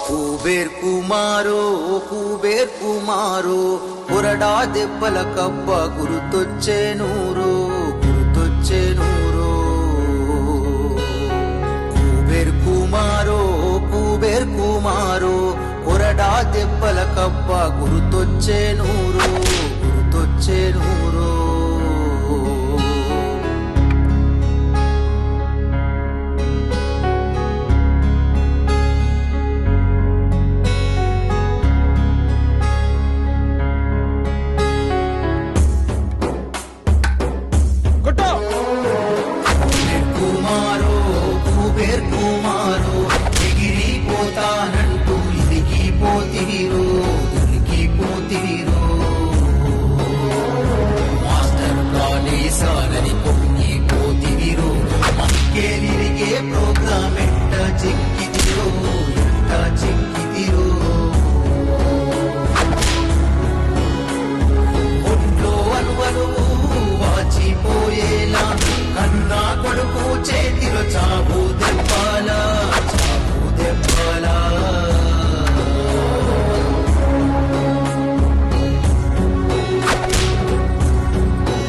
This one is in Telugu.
కుబేర్ కుమారో కుబేర్ కుమారో కొరడా దెబ్బల కబ్బ గుర్తొచ్చే నూరు గుర్తొచ్చే నూరు. కుబేర్ కుమారో కుబేర్ కుమారో కొరడా దెబ్బల కబ్బ గుర్తొచ్చే నూరు గుర్తొచ్చే నూరు.